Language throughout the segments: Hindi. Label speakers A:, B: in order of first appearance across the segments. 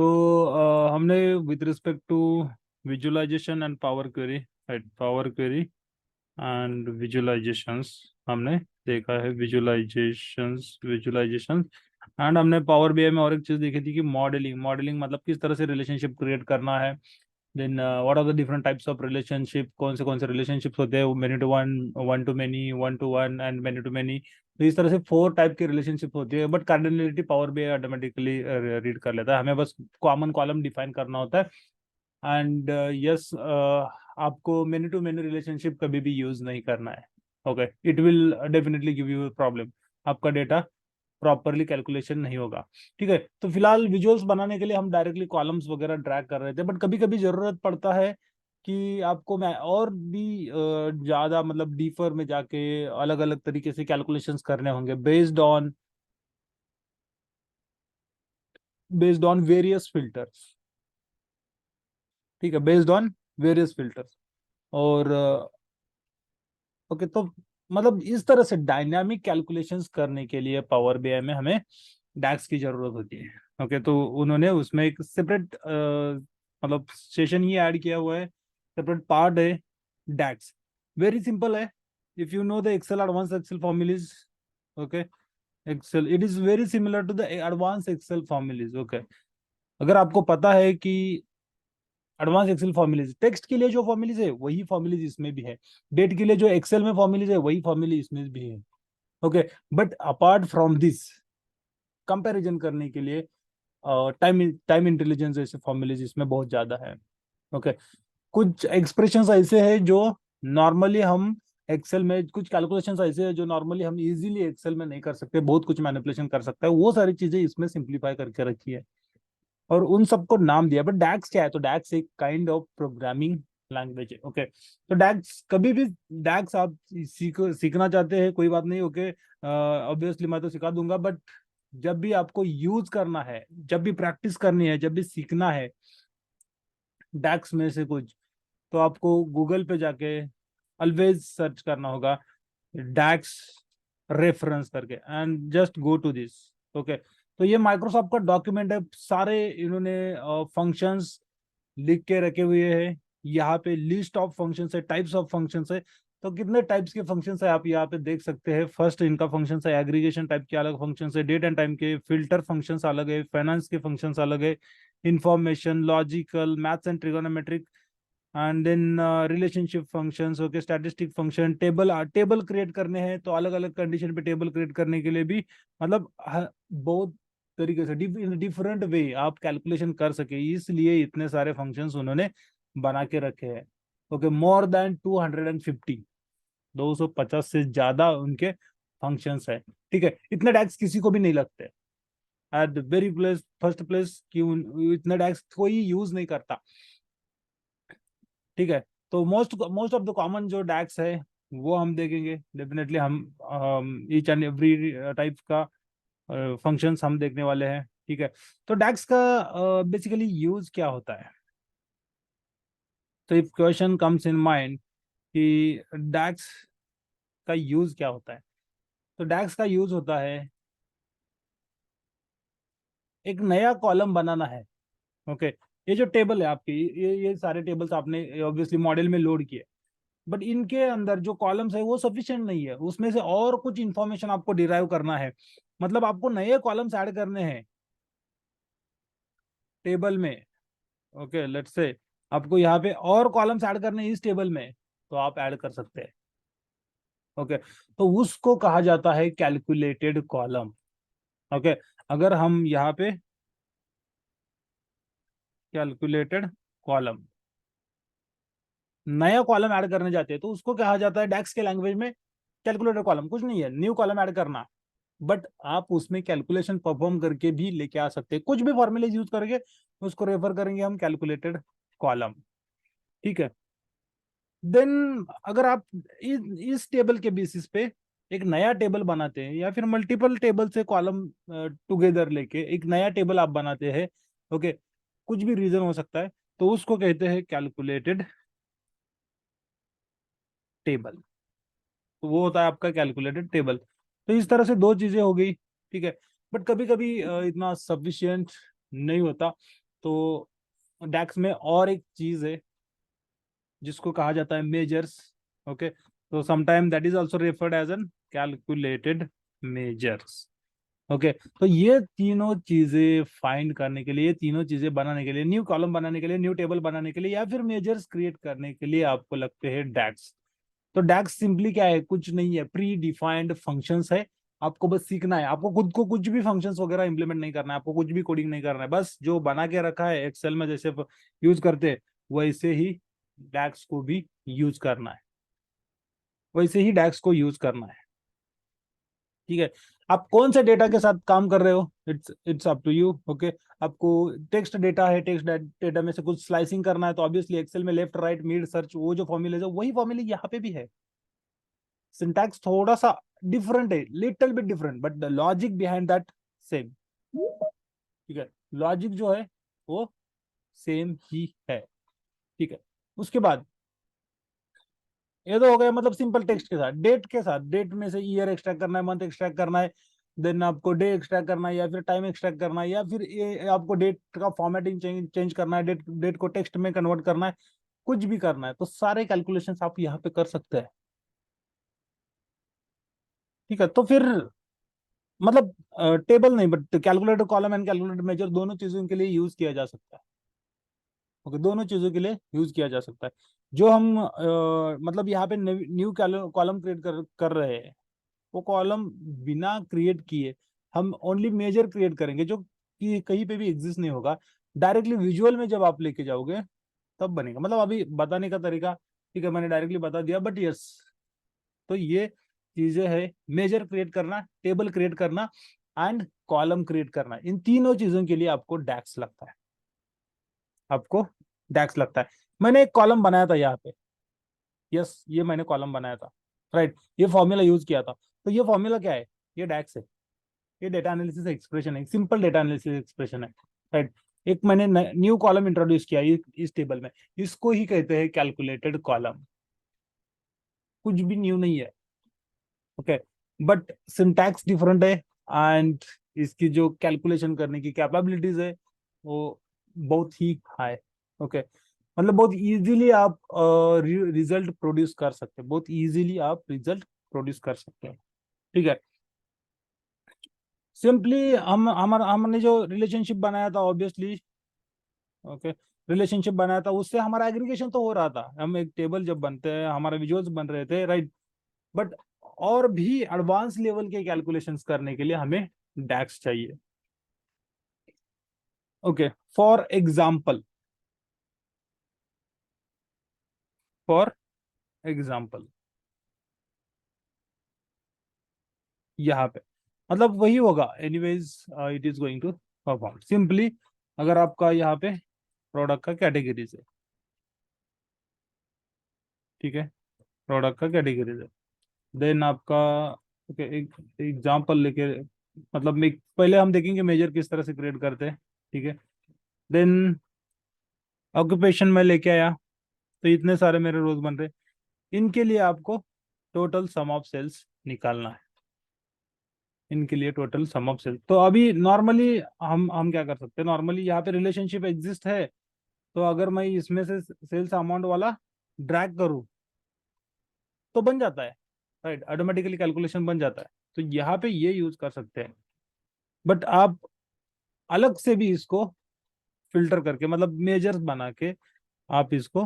A: तो हमने with respect to visualisation and power query, right, power query and visualisations हमने देखा है। विजुअलाइजेशंस एंड हमने पावर बीआई में और एक चीज देखी थी कि मॉडलिंग। मॉडलिंग मतलब किस तरह से रिलेशनशिप क्रिएट करना है। Then what are the different types of relationship, कौन से रिलेशनशिप्स होते हैं, many to one, one to many, one to one and many to many. तो इस तरह से 4 टाइप की रिलेशनशिप होती है, बट कार्डिनलिटी पावर भी ऑटोमेटिकली रीड कर लेता है। हमें बस कॉमन कॉलम डिफाइन करना होता है। एंड यस, आपको मेनी टू मेनी रिलेशनशिप कभी भी यूज नहीं करना है। Okay, it will definitely give you problem, आपका डेटा प्रॉपरली कैलकुलेशन नहीं होगा। ठीक है, तो फिलहाल विजुअल्स बनाने के लिए हम डायरेक्टली कॉलम्स वगैरह ड्रैग कर रहे थे, बट कभी कभी जरूरत पड़ता है कि आपको मैं और भी ज्यादा मतलब डीपर में जाके अलग अलग तरीके से कैलकुलेशंस करने होंगे बेस्ड ऑन वेरियस फिल्टर्स। ठीक है, बेस्ड ऑन वेरियस फिल्टर्स। और ओके, तो मतलब इस तरह से डायनामिक कैलकुलेशंस करने के लिए पावर बीआई में हमें डैक्स की जरूरत होती है। ओके, तो उन्होंने उसमें एक सेपरेट मतलब सेशन ही ऐड किया हुआ है, सेपरेट पार्ट है डैक्स। वेरी सिंपल है। If you know the Excel, advance Excel formulas, okay, Excel it is very similar to the advance Excel formulas. Okay, अगर आपको पता है कि एडवांस एक्सेल फॉर्मूलेज, टेक्स्ट के लिए जो फॉर्मूलेज है वही फॉर्मूलेज इसमें भी है, डेट के लिए जो एक्सेल में फॉर्मूलेज है वही फॉर्मूले इसमें भी है। Okay, but apart from this, comparison करने के लिए टाइम टाइम इंटेलिजेंस जैसे फॉर्मूलेज इसमें बहुत ज्यादा है। ओके, कुछ एक्सप्रेशंस ऐसे हैं जो नॉर्मली हम एक्सेल में, कुछ कैलकुलेशंस ऐसे हैं जो नॉर्मली हम इजीली एक्सेल में नहीं कर सकते, बहुत कुछ मैनिपुलेशन कर सकता है, वो सारी चीजें इसमें सिंप्लीफाई करके रखी है और उन सबको नाम दिया। बट डैक्स क्या है? तो डैक्स एक काइंड ऑफ प्रोग्रामिंग लैंग्वेज है। ओके, तो डैक्स कभी भी, डैक्स आप सीखना चाहते हैं कोई बात नहीं। ओके, ऑब्वियसली मैं तो सिखा दूंगा, बट जब भी आपको यूज करना है, जब भी प्रैक्टिस करनी है, जब भी सीखना है डैक्स में से कुछ, तो आपको गूगल पे जाके ऑलवेज सर्च करना होगा डैक्स रेफरेंस करके, and just go to this. Okay, तो ये माइक्रोसॉफ्ट का डॉक्यूमेंट है, सारे इन्होंने फंक्शंस लिख के रखे हुए हैं। यहाँ पे लिस्ट ऑफ फंक्शंस है, टाइप्स ऑफ फंक्शंस है। तो कितने टाइप्स के फंक्शंस है आप यहाँ पे देख सकते हैं। फर्स्ट इनका फंक्शंस है एग्रीगेशन टाइप के, अलग फंक्शंस है, डेट एंड टाइम के, फिल्टर फंक्शंस अलग है, फाइनेंस के फंक्शंस अलग है, information, logical, maths and trigonometric, and then relationship functions. Okay, statistic function, table create करने हैं तो अलग अलग कंडीशन पे टेबल क्रिएट करने के लिए भी, मतलब बहुत तरीके से डिफरेंट वे आप कैलकुलेशन कर सके, इसलिए इतने सारे फंक्शंस उन्होंने बना के रखे हैं। ओके, मोर देन 250, 250 से ज्यादा उनके फंक्शंस है। ठीक है, इतने टैक्स किसी को भी नहीं लगते। At the very place, first place, क्यों इतने टैक्स कोई यूज नहीं करता। ठीक है, तो most most of the common जो डैक्स है वो हम देखेंगे डेफिनेटली। हम ईच एंड एवरी टाइप का फंक्शंस हम देखने वाले हैं। ठीक है, तो डैक्स का बेसिकली यूज क्या होता है? तो if question comes in mind कि डैक्स का यूज क्या होता है, तो डैक्स का यूज होता है एक नया कॉलम बनाना है। ओके, ये जो टेबल है आपकी, ये सारे टेबल्स आपने ऑब्वियसली मॉडल में लोड किए, बट इनके अंदर जो कॉलम्स है वो सफिशिएंट नहीं है, उसमें से और कुछ इंफॉर्मेशन आपको डिराइव करना है। मतलब आपको नए कॉलम्स ऐड करने हैं टेबल में। ओके, लेट्स से आपको यहाँ पे और कॉलम्स ऐड करने हैं इस टेबल में, तो आप ऐड कर सकते हैं। ओके, तो उसको कहा जाता है कैलकुलेटेड कॉलम। ओके, अगर हम यहाँ पे कैलकुलेटेड कॉलम, नया कॉलम ऐड करने जाते हैं तो उसको कहा जाता है डैक्स के लैंग्वेज में कैलकुलेटेड कॉलम। कुछ नहीं है, न्यू कॉलम ऐड करना, बट आप उसमें कैलकुलेशन परफॉर्म करके भी लेके आ सकते हैं, कुछ भी फॉर्मूलेज यूज करके उसको रेफर करेंगे हम कैलकुलेटेड कॉलम। ठीक है, देन अगर आप इस टेबल के बेसिस पे एक नया टेबल बनाते हैं, या फिर मल्टीपल टेबल से कॉलम टुगेदर लेके एक नया टेबल आप बनाते हैं, ओके, कुछ भी रीजन हो सकता है, तो उसको कहते हैं कैलकुलेटेड टेबल। तो वो होता है आपका कैलकुलेटेड टेबल। तो इस तरह से दो चीजें हो गई। ठीक है, बट कभी कभी इतना सफिशियंट नहीं होता। तो डैक्स में और एक चीज है जिसको कहा जाता है मेजर्स। ओके, तो sometime that is also referred as an calculated measures. Okay, तो ये तीनों चीजें फाइंड करने के लिए, ये तीनों चीजें बनाने के लिए, न्यू कॉलम बनाने के लिए, न्यू टेबल बनाने के लिए, या फिर मेजर्स क्रिएट करने के लिए आपको लगते हैं डैक्स। तो डैक्स सिंपली क्या है, कुछ नहीं है, प्री डिफाइंड फंक्शंस है। आपको बस सीखना है, आपको खुद को कुछ भी फंक्शंस वगैरह इंप्लीमेंट नहीं करना है, आपको कुछ भी कोडिंग नहीं करना है, बस जो बना के रखा है एक्सेल में जैसे यूज करते हैं वैसे ही डैक्स को भी यूज करना है, वैसे ही डैक्स को यूज करना है। ठीक है, आप कौन से डेटा के साथ काम कर रहे हो, it's up to you. Okay, आपको टेक्स्ट डेटा है, टेक्स्ट डेटा में से कुछ स्लाइसिंग करना है, तो ऑब्वियसली एक्सेल में लेफ्ट राइट मिड सर्च वो जो फॉर्मूले है वही फॉर्मूले यहाँ पे भी है। सिंटैक्स थोड़ा सा डिफरेंट है, little bit different, but the logic behind that same. ठीक है, लॉजिक जो है वो सेम ही है। ठीक है, उसके बाद ये तो हो गया मतलब सिंपल टेक्स्ट के साथ। डेट के साथ, डेट में से ईयर एक्सट्रैक्ट करना है, मंथ एक्सट्रैक्ट करना है, देन आपको डे एक्सट्रैक्ट करना है, या फिर टाइम एक्सट्रैक्ट करना है, या फिर ये आपको डेट का फॉर्मेटिंग चेंज करना है, डेट डेट को टेक्स्ट में कन्वर्ट करना है, कुछ भी करना है, तो सारे कैलकुलेशंस आप यहाँ पे कर सकते हैं। ठीक है, तो फिर मतलब टेबल नहीं but calculator column and calculator measure दोनों चीजों के लिए यूज किया जा सकता है। ओके, दोनों चीजों के लिए यूज किया जा सकता है। जो हम मतलब यहाँ पे न्यू कॉलम क्रिएट कर रहे हैं, वो कॉलम बिना क्रिएट किए हम ओनली मेजर क्रिएट करेंगे जो कि कहीं पे भी एग्जिस्ट नहीं होगा। डायरेक्टली विजुअल में जब आप लेके जाओगे तब बनेगा, मतलब अभी बताने का तरीका ठीक है मैंने डायरेक्टली बता दिया, बट यस, तो ये चीजें है, मेजर क्रिएट करना, टेबल क्रिएट करना एंड कॉलम क्रिएट करना, इन तीनों चीजों के लिए आपको डैक्स लगता है, आपको डैक्स लगता है। मैंने एक कॉलम बनाया था यहाँ पे, यस ये मैंने कॉलम बनाया था, राइट, ये फॉर्मूला यूज किया था, तो ये फॉर्मूला क्या है, ये डैक्स है, ये डेटा एनालिसिस एक्सप्रेशन है, सिंपल डेटा एनालिसिस एक्सप्रेशन है, राइट। एक मैंने न्यू कॉलम इंट्रोड्यूस किया इस टेबल में, इसको ही कहते हैं कैलकुलेटेड कॉलम, कुछ भी न्यू नहीं है। ओके, बट सिंटैक्स डिफरेंट है एंड इसकी जो कैलकुलेशन करने की कैपेबिलिटीज है वो बहुत ही हाई। ओके, मतलब बहुत इजीली आप रिजल्ट प्रोड्यूस कर सकते हैं, बहुत इजीली आप रिजल्ट प्रोड्यूस कर सकते हैं। ठीक है, सिंपली हमने जो रिलेशनशिप बनाया था ऑब्वियसली, ओके, रिलेशनशिप बनाया था उससे हमारा एग्रीगेशन तो हो रहा था, हम एक टेबल जब बनते हैं हमारे विजुअल्स बन रहे थे, राइट। बट और भी एडवांस लेवल के कैलकुलेशंस करने के लिए हमें डैक्स चाहिए। Okay, for example, for example यहाँ पे मतलब वही होगा anyways, it is going to perform simply. अगर आपका यहाँ पे प्रोडक्ट का कैटेगरीज है, ठीक है, प्रोडक्ट का कैटेगरीज है, देन आपका ओके एक एग्जांपल लेके, मतलब पहले हम देखेंगे मेजर किस तरह से क्रिएट करते हैं। ठीक है, देन ऑक्यूपेशन में लेके आया, तो इतने सारे मेरे रोज बन रहे, इनके लिए आपको टोटल सम ऑफ सेल्स निकालना है, इनके लिए टोटल सम ऑफ सेल्स। तो अभी नॉर्मली हम क्या कर सकते हैं, नॉर्मली यहाँ पे रिलेशनशिप एग्जिस्ट है, तो अगर मैं इसमें से सेल्स अमाउंट वाला ड्रैग करूँ तो बन जाता है, राइट, ऑटोमेटिकली कैलकुलेशन बन जाता है, तो यहाँ पे ये यूज कर सकते हैं। बट आप अलग से भी इसको फिल्टर करके मतलब मेजर्स बना के आप इसको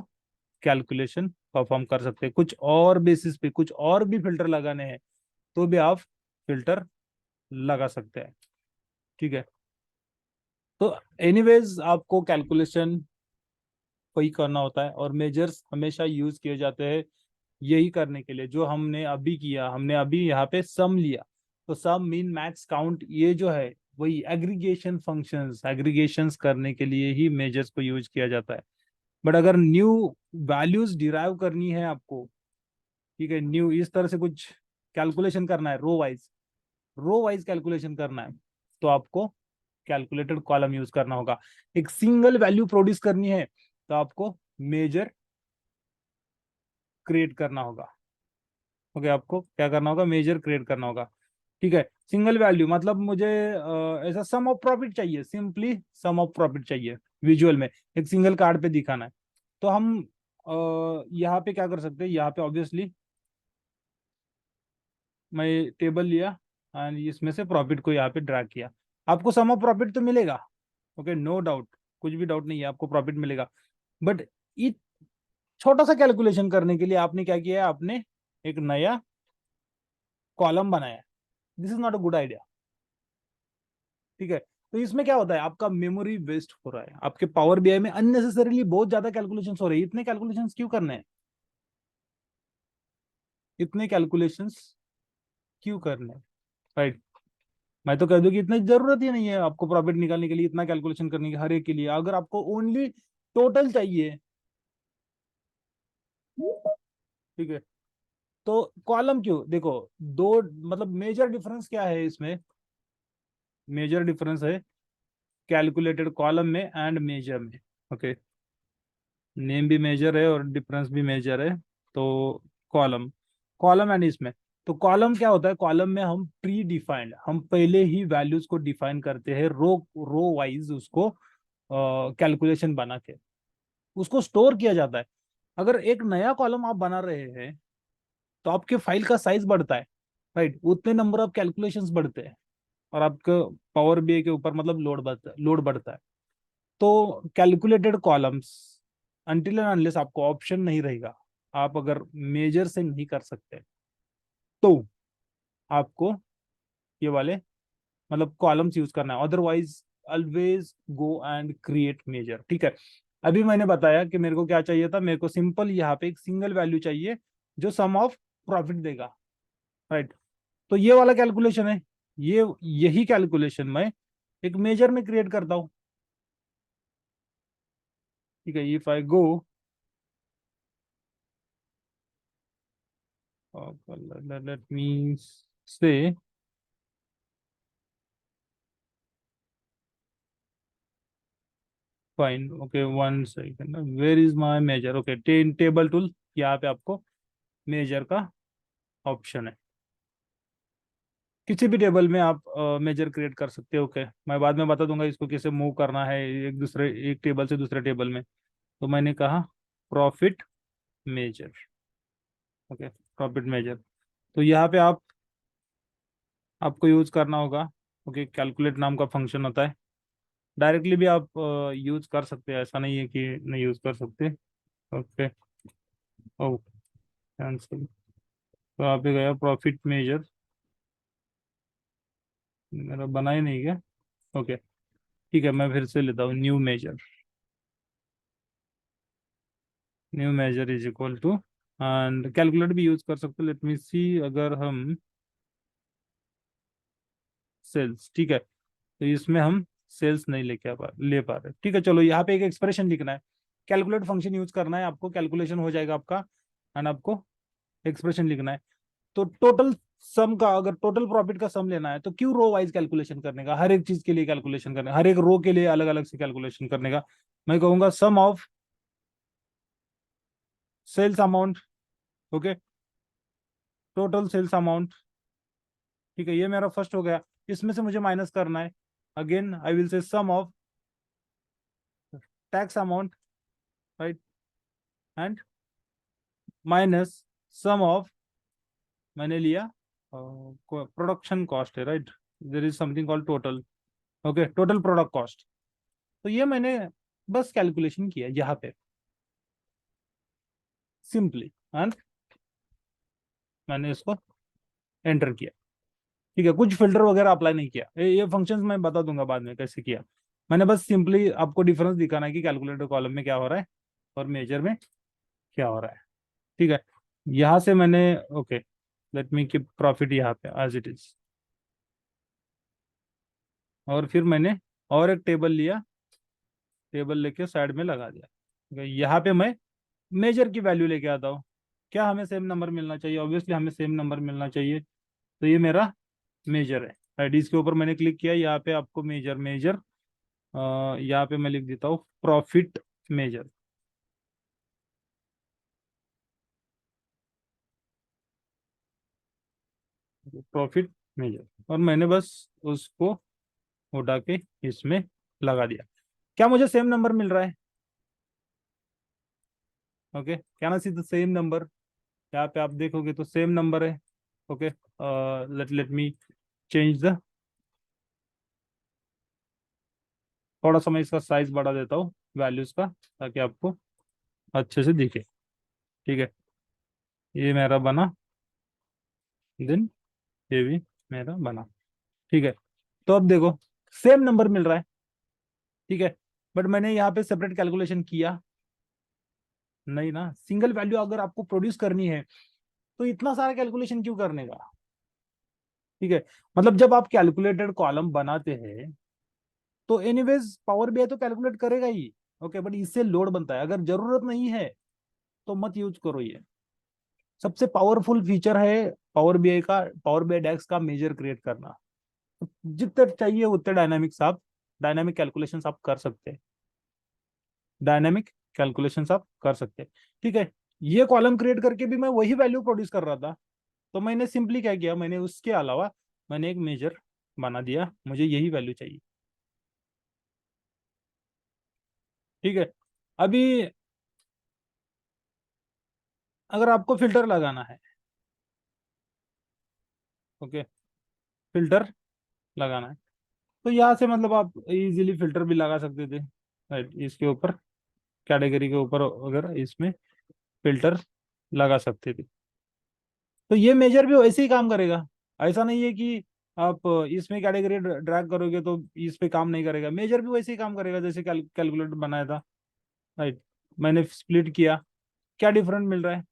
A: कैलकुलेशन परफॉर्म कर सकते हैं, कुछ और बेसिस पे कुछ और भी फिल्टर लगाने हैं तो भी आप फिल्टर लगा सकते हैं। ठीक है, तो एनीवेज आपको कैलकुलेशन वही करना होता है और मेजर्स हमेशा यूज किए जाते हैं यही करने के लिए जो हमने अभी किया, हमने अभी यहाँ पे सम लिया, तो सम मीन मैक्स काउंट ये जो है वही एग्रीगेशन फंक्शंस, एग्रीगेशंस करने के लिए ही मेजर्स को यूज किया जाता है। बट अगर न्यू वैल्यूज डिराइव करनी है आपको, ठीक है, न्यू इस तरह से कुछ कैलकुलेशन करना है, रो वाइज कैलकुलेशन करना है, तो आपको कैलकुलेटेड कॉलम यूज करना होगा। एक सिंगल वैल्यू प्रोड्यूस करनी है तो आपको मेजर क्रिएट करना होगा। ओके, आपको क्या करना होगा, मेजर क्रिएट करना होगा। ठीक है। सिंगल वैल्यू मतलब मुझे ऐसा सम ऑफ प्रॉफिट चाहिए, सिंपली सम ऑफ प्रॉफिट चाहिए विजुअल में, एक सिंगल कार्ड पे दिखाना है। तो हम यहाँ पे क्या कर सकते हैं, यहाँ पे ऑब्वियसली मैं टेबल लिया एंड इसमें से प्रॉफिट को यहाँ पे ड्रैग किया, आपको सम ऑफ प्रॉफिट तो मिलेगा। ओके, नो डाउट, कुछ भी डाउट नहीं है, आपको प्रॉफिट मिलेगा। बट ये छोटा सा कैलकुलेशन करने के लिए आपने क्या किया है, आपने एक नया कॉलम बनाया। This is not a good idea. ठीक है। तो इसमें क्या होता है, आपका मेमोरी वेस्ट हो रहा है, आपके पावर बीआई में अननेसेसरीली बहुत ज्यादा कैलकुलेशंस हो रहे हैं। इतने कैलकुलेशंस क्यों करने हैं, इतने कैलकुलेशंस क्यों करने हैं, राइट। मैं तो कह दूं कि इतनी जरूरत ही नहीं है आपको प्रॉफिट निकालने के लिए, इतना कैलकुलेशन करने की हर एक के लिए। अगर आपको ओनली टोटल चाहिए, ठीक है, तो कॉलम क्यों, देखो दो मतलब मेजर डिफरेंस क्या है इसमें, मेजर डिफरेंस है कैलकुलेटेड कॉलम में एंड मेजर में। ओके, नेम भी मेजर है और डिफरेंस भी मेजर है। तो कॉलम, कॉलम एंड इसमें, तो कॉलम क्या होता है, कॉलम में हम प्री डिफाइंड, हम पहले ही वैल्यूज को डिफाइन करते हैं रो रो वाइज, उसको कैलकुलेशन बना के उसको स्टोर किया जाता है। अगर एक नया कॉलम आप बना रहे हैं तो आपके फाइल का साइज बढ़ता है, राइट, उतने नंबर ऑफ कैलकुलेशंस बढ़ते हैं और आपका पावर बीआई के ऊपर मतलब लोड बढ़ता है। तो calculated columns until and unless आपको ऑप्शन नहीं रहेगा, आप अगर मेजर से नहीं कर सकते तो आपको ये वाले मतलब कॉलम्स यूज करना है, otherwise always go and create measure. ठीक है। अभी मैंने बताया कि मेरे को क्या चाहिए था, मेरे को सिंपल यहाँ पे एक सिंगल वैल्यू चाहिए जो सम ऑफ प्रॉफिट देगा, राइट। तो ये वाला कैलकुलेशन है, ये यही कैलकुलेशन मैं एक मेजर में क्रिएट करता हूँ। ठीक है, if I go let me say fine. Okay, one second, where is my measure, okay, table tool, यहाँ पे आपको मेजर का ऑप्शन है, किसी भी टेबल में आप मेजर क्रिएट कर सकते हो। ओके, मैं बाद में बता दूंगा इसको कैसे मूव करना है एक टेबल से दूसरे टेबल में। तो मैंने कहा profit measure. Okay, profit measure, तो यहाँ पे आपको यूज करना होगा। ओके, कैलकुलेट नाम का फंक्शन होता है, डायरेक्टली भी आप यूज कर सकते हैं, ऐसा नहीं है कि नहीं यूज कर सकते। ओके, ओ कैंसिल, तो यहाँ पे गया प्रॉफिट मेजर, मेरा बना ही नहीं क्या। ओके, ठीक है, मैं फिर से लेता हूँ new measure, new measure is equal to, and calculate भी यूज कर सकते, लेट मी सी, अगर हम सेल्स, ठीक है, तो इसमें हम सेल्स नहीं ले पा रहे, ठीक है। चलो यहाँ पे एक एक्सप्रेशन लिखना है, कैलकुलेट फंक्शन यूज करना है आपको, कैलकुलेशन हो जाएगा आपका एंड आपको एक्सप्रेशन लिखना है। तो टोटल सम का, अगर टोटल प्रॉफिट का सम लेना है तो क्यों रो वाइज कैलकुलेशन करने का, हर एक चीज के लिए कैलकुलेशन करने, हर एक रो के लिए अलग अलग से कैलकुलेशन करने का। मैं कहूंगा sum of sales amount, okay, total sales amount, ठीक है, ये मेरा फर्स्ट हो गया। इसमें से मुझे माइनस करना है, again I will say sum of tax amount, right, and minus sum of, मैंने लिया प्रोडक्शन कॉस्ट है, right, there is something called total, okay, total product cost. तो ये मैंने बस कैलकुलेशन किया यहाँ पे सिंपली, एंड मैंने इसको एंटर किया। ठीक है, कुछ फिल्टर वगैरह अप्लाई नहीं किया, ये फंक्शंस मैं बता दूंगा बाद में कैसे किया। मैंने बस सिंपली आपको डिफरेंस दिखाना है कि कैलकुलेटर कॉलम में क्या हो रहा है और मेजर में क्या हो रहा है। ठीक है, यहाँ से मैंने, okay, let me keep profit यहाँ पे एज इट इज, और फिर मैंने और एक टेबल लिया, टेबल लेके साइड में लगा दिया। ठीक है, यहाँ पे मैं मेजर की वैल्यू लेके आता हूँ, क्या हमें सेम नंबर मिलना चाहिए, ऑब्वियसली हमें सेम नंबर मिलना चाहिए। तो ये मेरा मेजर है, राइट, इसके ऊपर मैंने क्लिक किया, यहाँ पे आपको मेजर मेजर, यहाँ पे मैं लिख देता हूँ प्रॉफिट मेजर, प्रॉफिट मेजर, और मैंने बस उसको उठा के इसमें लगा दिया। क्या मुझे सेम नंबर मिल रहा है? ओके, क्या ना सी द सेम नंबर? यहाँ पे आप देखोगे तो सेम नंबर है। Okay, let let me change the, थोड़ा सा मैं इसका साइज बढ़ा देता हूँ वैल्यूज का, ताकि आपको अच्छे से दिखे। ठीक है, ये मेरा बना, देन ये भी मेरा बना। ठीक है, तो अब देखो सेम नंबर मिल रहा है। ठीक है, बट मैंने यहाँ पे सेपरेट कैलकुलेशन किया नहीं ना। सिंगल वैल्यू अगर आपको प्रोड्यूस करनी है तो इतना सारा कैलकुलेशन क्यों करने का? ठीक है, मतलब जब आप कैलकुलेटेड कॉलम बनाते हैं तो एनीवेज पावर बीआई तो कैलकुलेट करेगा ही। ओके, बट इससे लोड बनता है, अगर जरूरत नहीं है तो मत यूज करो ये। सबसे पावरफुल फीचर है पावर बीआई का, पावर बीआई डैक्स का मेजर क्रिएट करना। जितने चाहिए उतने डायनामिक्स आप, डायनामिक कैलकुलेशंस आप कर सकते हैं, डायनामिक कैलकुलेशंस आप कर सकते हैं। ठीक है, ये कॉलम क्रिएट करके भी मैं वही वैल्यू प्रोड्यूस कर रहा था, तो मैंने सिंपली क्या किया, मैंने उसके अलावा मैंने एक मेजर बना दिया, मुझे यही वैल्यू चाहिए। ठीक है, अभी अगर आपको फिल्टर लगाना है, ओके, फिल्टर लगाना है, तो यहाँ से मतलब आप इजीली फिल्टर भी लगा सकते थे। राइट, इसके ऊपर कैटेगरी के ऊपर अगर इसमें फिल्टर लगा सकते थे, तो ये मेजर भी वैसे ही काम करेगा। ऐसा नहीं है कि आप इसमें कैटेगरी ड्रैग करोगे तो इस पे काम नहीं करेगा, मेजर भी वैसे ही काम करेगा जैसे कैलकुलेटर बनाया था। राइट, मैंने स्प्लिट किया, क्या डिफरेंट मिल रहा है?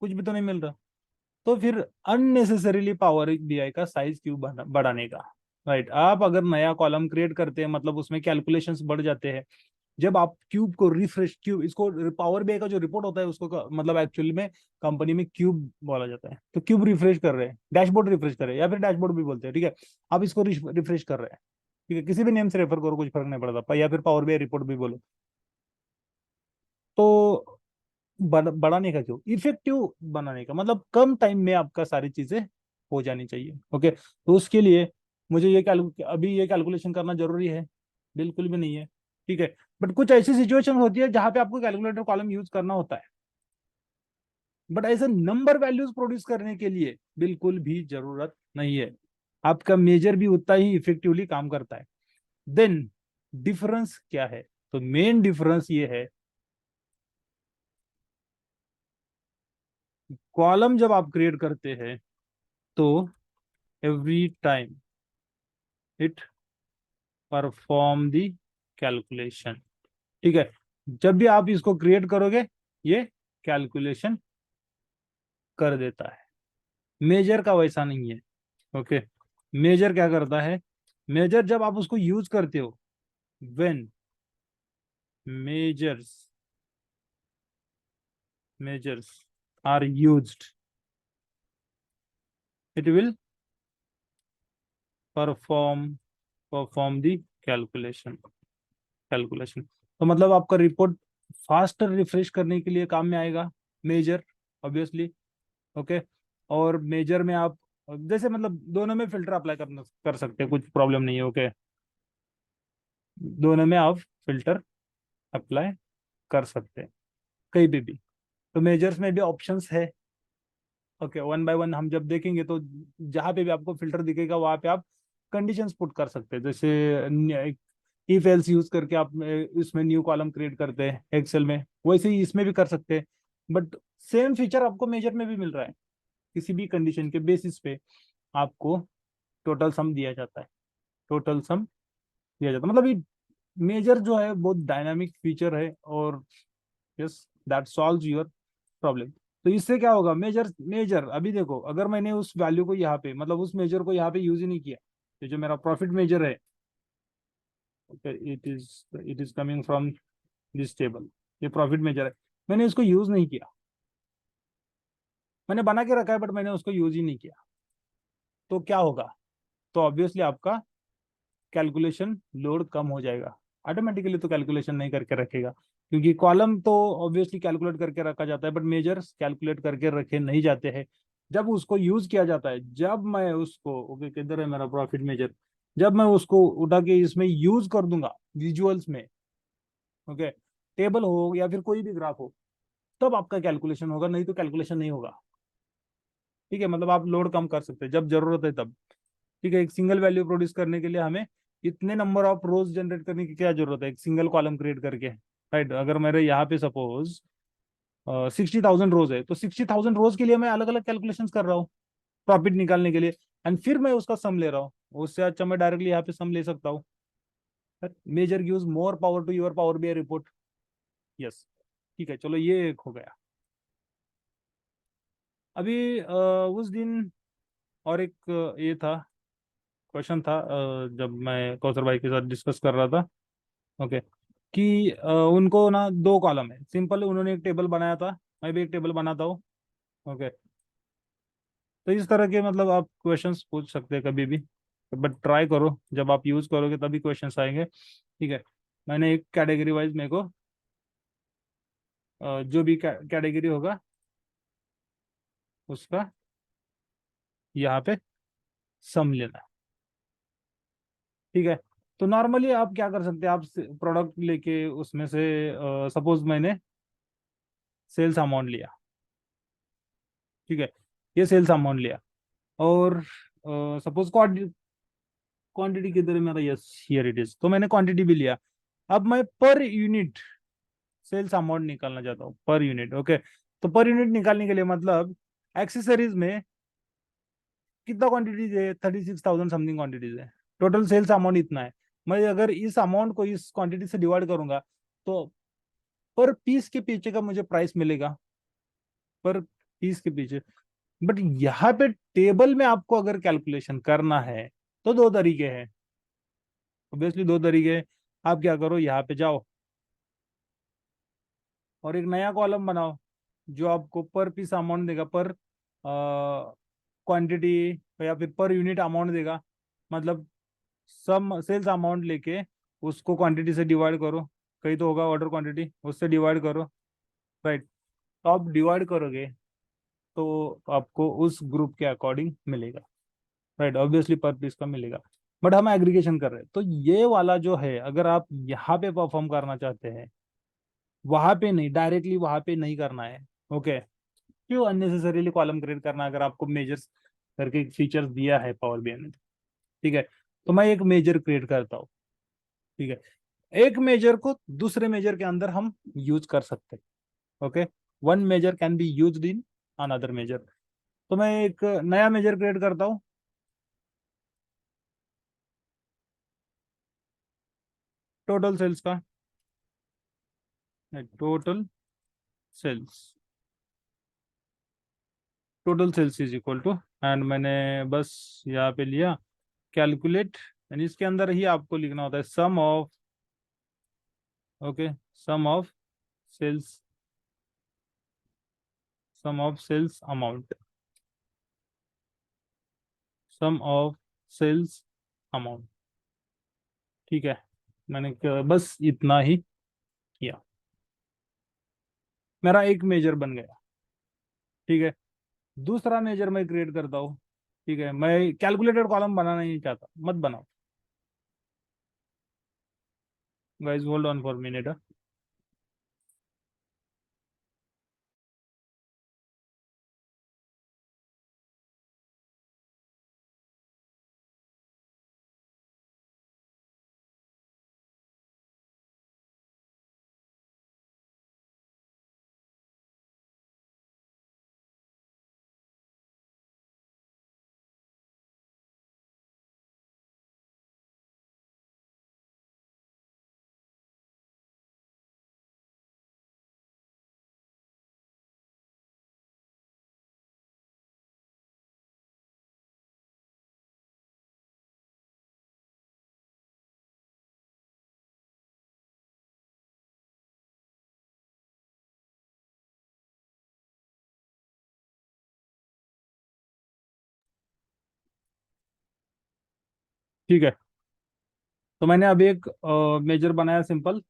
A: कुछ भी तो नहीं मिल रहा। तो फिर अननेसेसरीली पावर बीआई का साइज क्यों बढ़ाने का? राइट, आप अगर नया कॉलम क्रिएट करते हैं मतलब उसमें कैलकुलेशंस बढ़ जाते हैं। जब आप क्यूब को रिफ्रेश, क्यूब इसको पावर बीआई का जो रिपोर्ट होता है उसको मतलब एक्चुअली में कंपनी में क्यूब बोला जाता है, तो क्यूब रिफ्रेश कर रहे हैं, डैशबोर्ड रिफ्रेश कर रहे हैं, या फिर डैशबोर्ड भी बोलते हैं। ठीक है, आप इसको रिफ्रेश कर रहे हैं। ठीक है, किसी भी नेम से रेफर करो, कुछ फर्क नहीं पड़ता, या फिर पावर बीआई रिपोर्ट भी बोलो। तो बढ़ाने का क्यों, इफेक्टिव बनाने का, मतलब कम टाइम में आपका सारी चीजें हो जानी चाहिए। ओके, तो उसके लिए मुझे ये अभी ये कैलकुलेशन करना जरूरी है? बिल्कुल भी नहीं है। ठीक है, बट कुछ ऐसी सिचुएशन होती है जहां पे आपको कैलकुलेटर कॉलम यूज करना होता है, बट ऐसे नंबर वैल्यूज प्रोड्यूस करने के लिए बिल्कुल भी जरूरत नहीं है। आपका मेजर भी उतना ही इफेक्टिवली काम करता है। देन डिफरेंस क्या है? तो मेन डिफरेंस ये है, कॉलम जब आप क्रिएट करते हैं तो every time it perform the calculation. ठीक है, जब भी आप इसको क्रिएट करोगे ये कैलकुलेशन कर देता है। मेजर का वैसा नहीं है। ओके, मेजर क्या करता है? मेजर जब आप उसको यूज करते हो, when measures measures are used, it will perform perform the calculation calculation. तो मतलब आपका रिपोर्ट फास्टर रिफ्रेश करने के लिए काम में आएगा मेजर, ऑब्वियसली। ओके, और मेजर में आप जैसे मतलब दोनों में फिल्टर अप्लाई कर सकते हैं, कुछ प्रॉब्लम नहीं है। ओके, दोनों में आप फिल्टर अप्लाई कर सकते हैं, कहीं पे भी। तो मेजर्स में भी ऑप्शंस है। ओके, वन बाय वन हम जब देखेंगे तो जहाँ पे भी आपको फिल्टर दिखेगा वहां पे आप कंडीशंस पुट कर सकते हैं, जैसे इफ एल्स यूज करके आप इसमें न्यू कॉलम क्रिएट करते हैं एक्सेल में, वैसे ही इसमें भी कर सकते हैं। बट सेम फीचर आपको मेजर में भी मिल रहा है, किसी भी कंडीशन के बेसिस पे आपको टोटल सम दिया जाता है, टोटल सम दिया जाता है। मतलब ये मेजर जो है बहुत डायनामिक फीचर है, और yes that solves your problem. तो इससे क्या होगा, मेजर मेजर अभी देखो, अगर मैंने उस वैल्यू को यहाँ पे मतलब उस मेजर को यहाँ पे यूज ही नहीं किया, ये जो मेरा प्रॉफिट मेजर है, it is coming from this table, ये प्रॉफिट मेजर है, मैंने इसको यूज नहीं किया, मैंने बना के रखा है बट मैंने उसको यूज ही नहीं किया, तो क्या होगा? तो ऑब्वियसली आपका कैलकुलेशन लोड कम हो जाएगा। ऑटोमेटिकली तो कैलकुलेशन नहीं करके रखेगा, क्योंकि कॉलम तो ऑब्वियसली कैलकुलेट करके रखा जाता है, बट मेजर्स कैलकुलेट करके रखे नहीं जाते हैं। जब उसको यूज किया जाता है, जब मैं उसको, ओके किधर है मेरा प्रॉफिट मेजर, जब मैं उसको उठा के इसमें यूज कर दूंगा विजुअल्स में, ओके, टेबल हो या फिर कोई भी ग्राफ हो, तब आपका कैलकुलेशन होगा, नहीं तो कैलकुलेशन नहीं होगा। ठीक है, मतलब आप लोड कम कर सकते हैं जब जरूरत है तब। ठीक है, एक सिंगल वैल्यू प्रोड्यूस करने के लिए हमें इतने नंबर ऑफ रोज जनरेट करने की क्या जरूरत है, एक सिंगल कॉलम क्रिएट करके। राइट, अगर मेरे यहाँ पे सपोज 60,000 रोज है, तो 60,000 रोज के लिए मैं अलग अलग कैलकुलेशंस कर रहा हूँ प्रॉफिट निकालने के लिए, एंड फिर मैं उसका सम ले रहा हूँ। उससे अच्छा मैं डायरेक्टली यहाँ पे सम ले सकता हूँ। Measure gives more power to your power BI report. Yes, ठीक है, चलो ये एक हो गया। अभी उस दिन और एक ये था, क्वेश्चन था, जब मैं कौसर भाई के साथ डिस्कस कर रहा था, ओके, कि उनको ना दो कॉलम है, सिंपल उन्होंने एक टेबल बनाया था, मैं भी एक टेबल बनाता हूँ। ओके, तो इस तरह के मतलब आप क्वेश्चंस पूछ सकते हैं कभी भी, बट ट्राई करो, जब आप यूज करोगे तभी क्वेश्चंस आएंगे। ठीक है, मैंने एक कैटेगरी वाइज मेरे को जो भी कैटेगरी होगा उसका यहाँ पे सम लेना है। ठीक है, तो नॉर्मली आप क्या कर सकते हैं, आप प्रोडक्ट लेके उसमें से सपोज मैंने सेल्स अमाउंट लिया। ठीक है, ये सेल्स अमाउंट लिया, और सपोज क्वांटिटी किधर है मेरा, यस हियर इट इज, तो मैंने क्वांटिटी भी लिया। अब मैं पर यूनिट सेल्स अमाउंट निकालना चाहता हूँ, पर यूनिट। ओके, तो पर यूनिट निकालने के लिए मतलब एक्सेसरीज में कितना क्वांटिटीज है, 36,000 समथिंग क्वांटिटीज है, टोटल सेल्स अमाउंट इतना है। मैं अगर इस अमाउंट को इस क्वांटिटी से डिवाइड करूंगा, तो पर पीस के पीछे का मुझे प्राइस मिलेगा, पर पीस के पीछे। बट यहाँ पे टेबल में आपको अगर कैलकुलेशन करना है तो दो तरीके हैं, ऑब्वियसली दो तरीके हैं। आप क्या करो, यहाँ पे जाओ और एक नया कॉलम बनाओ जो आपको पर पीस अमाउंट देगा, पर क्वांटिटी या फिर पर यूनिट अमाउंट देगा। मतलब सम सेल्स अमाउंट लेके उसको क्वांटिटी से डिवाइड करो, कहीं तो होगा ऑर्डर क्वांटिटी, उससे डिवाइड करो। राइट, तो आप डिवाइड करोगे तो आपको उस ग्रुप के अकॉर्डिंग मिलेगा। राइट, ऑब्वियसली पर पीस का मिलेगा। बट हम एग्रीगेशन कर रहे हैं, तो ये वाला जो है अगर आप यहाँ पे परफॉर्म करना चाहते हैं, वहां पे नहीं, डायरेक्टली वहां पे नहीं करना है। ओके, क्यों अननेसेसरीली कॉलम क्रिएट करना अगर आपको मेजर्स करके फीचर्स दिया है पावर बीआई ने। ठीक है, तो मैं एक मेजर क्रिएट करता हूँ। ठीक है, एक मेजर को दूसरे मेजर के अंदर हम यूज कर सकते हैं। Okay, one measure can be used in another measure. तो मैं एक नया मेजर क्रिएट करता हूँ, टोटल सेल्स का, total sales, total sales is equal to, and मैंने बस यहाँ पे लिया कैलकुलेट, यानी इसके अंदर ही आपको लिखना होता है sum of, okay, sum of sales, sum of sales amount, sum of sales amount. ठीक है, मैंने बस इतना ही किया, मेरा एक मेजर बन गया। ठीक है, दूसरा मेजर मैं क्रिएट करता हूँ। ठीक है, मैं कैलकुलेटेड कॉलम बनाना ही नहीं चाहता, मत बनाओ guys, hold on for minute. ठीक है, तो मैंने अभी एक मेजर बनाया सिंपल